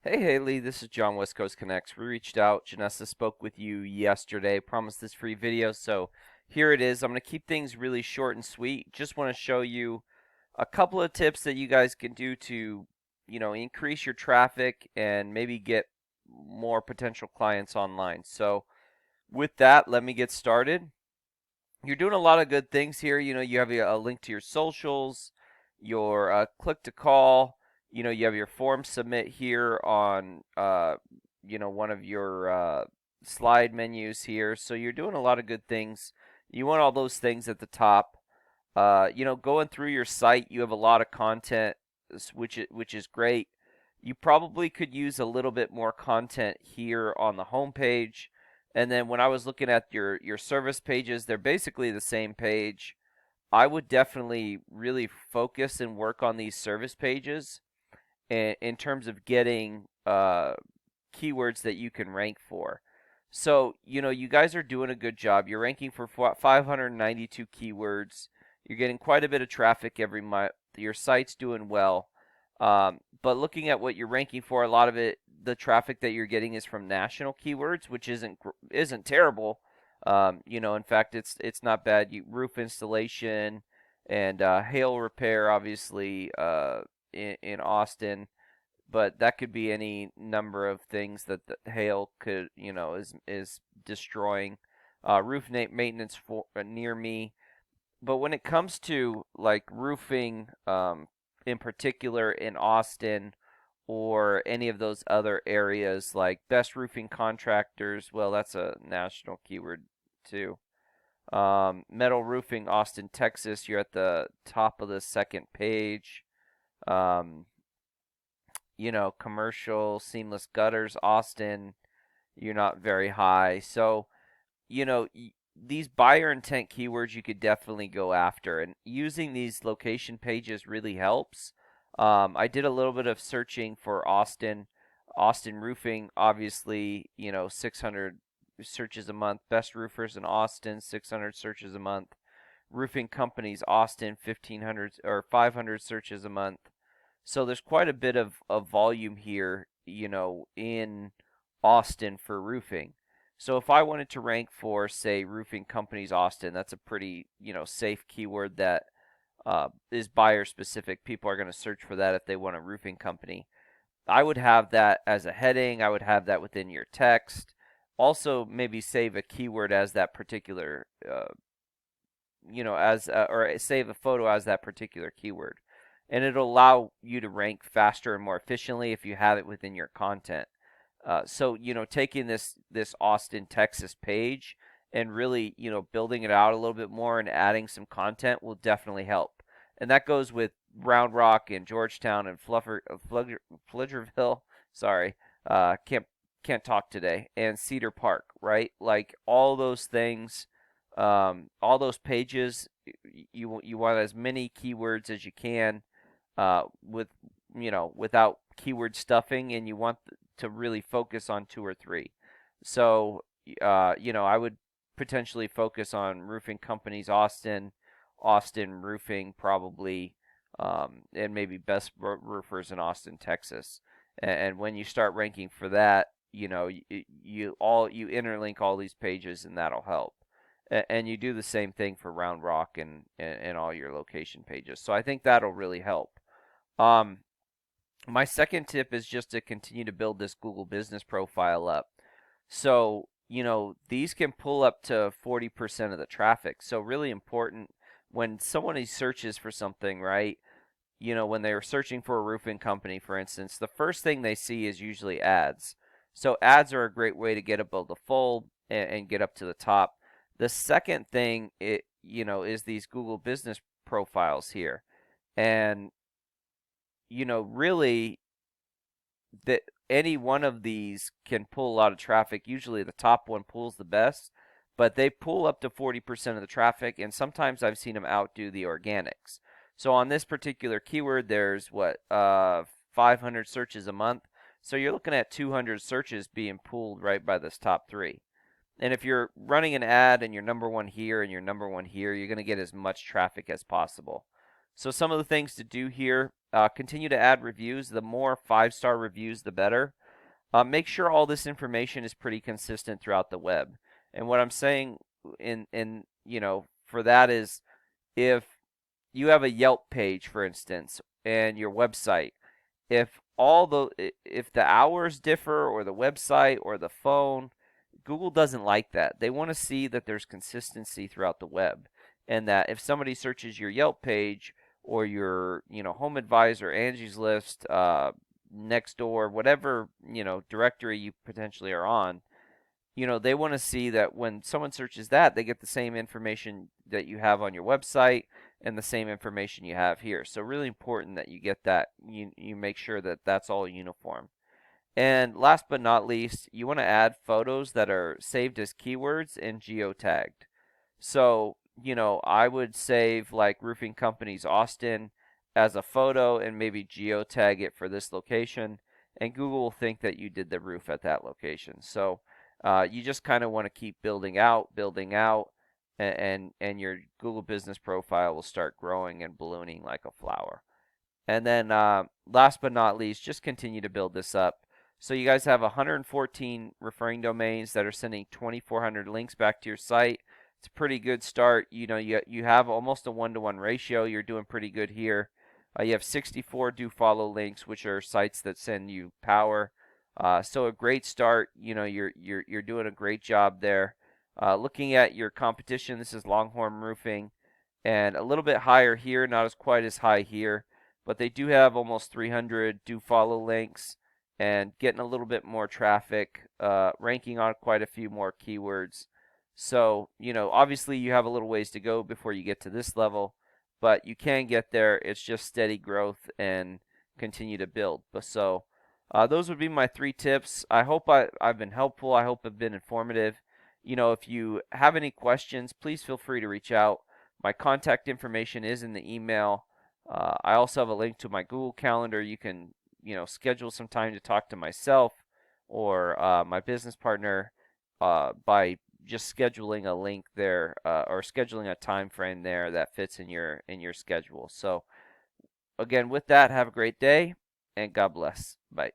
Hey Haley, this is John West Coast Connects. We reached out. Janessa spoke with you yesterday, promised this free video, so here it is. I'm going to keep things really short and sweet. Just want to show you a couple of tips that you guys can do to, increase your traffic and maybe get more potential clients online. So with that, let me get started. You're doing a lot of good things here. You have a link to your socials, your click to call. You have your form submit here on, one of your slide menus here. So you're doing a lot of good things. You want all those things at the top. Going through your site, you have a lot of content, which is great. You probably could use a little bit more content here on the home page. And then when I was looking at your service pages, they're basically the same page. I would definitely really focus and work on these service pages in terms of getting keywords that you can rank for. So, you guys are doing a good job. You're ranking for 592 keywords. You're getting quite a bit of traffic every month. Your site's doing well. But looking at what you're ranking for, a lot of it, the traffic that you're getting is from national keywords, which isn't terrible. In fact, it's not bad. Roof installation and hail repair, obviously, in Austin, but that could be any number of things that the hail could, is destroying. Roof maintenance for near me. But when it comes to like roofing, in particular in Austin or any of those other areas, like best roofing contractors, well, that's a national keyword too. Metal roofing, Austin, Texas, you're at the top of the second page. Um, Commercial seamless gutters, Austin, you're not very high. So, these buyer intent keywords you could definitely go after, and using these location pages really helps. I did a little bit of searching for Austin roofing, obviously, 600 searches a month. Best roofers in Austin, 600 searches a month. Roofing companies, Austin, 1,500 or 500 searches a month. So there's quite a bit of volume here, in Austin for roofing. So if I wanted to rank for, say, roofing companies Austin, that's a pretty, safe keyword that is buyer specific. People are going to search for that if they want a roofing company. I would have that as a heading. I would have that within your text. Also, maybe save a keyword as that particular, or save a photo as that particular keyword. And it'll allow you to rank faster and more efficiently if you have it within your content. So taking this Austin, Texas page and really building it out a little bit more and adding some content will definitely help. And that goes with Round Rock and Georgetown and Pflugerville. Sorry, can't talk today. And Cedar Park, right? Like all those things, all those pages. You want as many keywords as you can, with without keyword stuffing, and you want to really focus on two or three. So, I would potentially focus on roofing companies, Austin roofing probably, and maybe best roofers in Austin, Texas. And when you start ranking for that, you interlink all these pages, and that'll help. And you do the same thing for Round Rock and all your location pages. So I think that'll really help. Um, my second tip is just to continue to build this Google business profile up. So, these can pull up to 40% of the traffic. So, really important when someone searches for something, right? When they're searching for a roofing company, for instance, the first thing they see is usually ads. So, ads are a great way to get above the fold and get up to the top. The second thing, is these Google business profiles here. And really, that any one of these can pull a lot of traffic. Usually the top one pulls the best, but they pull up to 40% of the traffic, and sometimes I've seen them outdo the organics. So on this particular keyword, there's 500 searches a month. So you're looking at 200 searches being pulled right by this top three. And if you're running an ad and you're number one here and you're number one here, you're going to get as much traffic as possible. So some of the things to do here, continue to add reviews. The more 5-star reviews, the better. Make sure all this information is pretty consistent throughout the web. And what I'm saying for that is, if you have a Yelp page, for instance, and your website, if the hours differ, or the website, or the phone, Google doesn't like that. They want to see that there's consistency throughout the web, and that if somebody searches your Yelp page, or your Home Advisor, Angie's List, Nextdoor, whatever directory you potentially are on, they want to see that when someone searches that, they get the same information that you have on your website, and the same information you have here. So really important that you get that. You make sure that that's all uniform. And last but not least, you want to add photos that are saved as keywords and geotagged. So, I would save like Roofing Companies Austin as a photo, and maybe geotag it for this location, and Google will think that you did the roof at that location. So, you just kind of want to keep building out, and your Google business profile will start growing and ballooning like a flower. And then last but not least, just continue to build this up. So you guys have 114 referring domains that are sending 2,400 links back to your site. It's a pretty good start. You have almost a 1-to-1 ratio. You're doing pretty good here. You have 64 do follow links, which are sites that send you power. So a great start. You're doing a great job there. Looking at your competition, this is Longhorn Roofing, and a little bit higher here, not as quite as high here, but they do have almost 300 do follow links, and getting a little bit more traffic, ranking on quite a few more keywords. So, obviously you have a little ways to go before you get to this level, but you can get there. It's just steady growth and continue to build. So, those would be my 3 tips. I hope I've been helpful. I hope I've been informative. If you have any questions, please feel free to reach out. My contact information is in the email. I also have a link to my Google Calendar. You can, schedule some time to talk to myself or my business partner by just scheduling a link there, or scheduling a time frame there that fits in your schedule. So again, with that, have a great day, and God bless. Bye.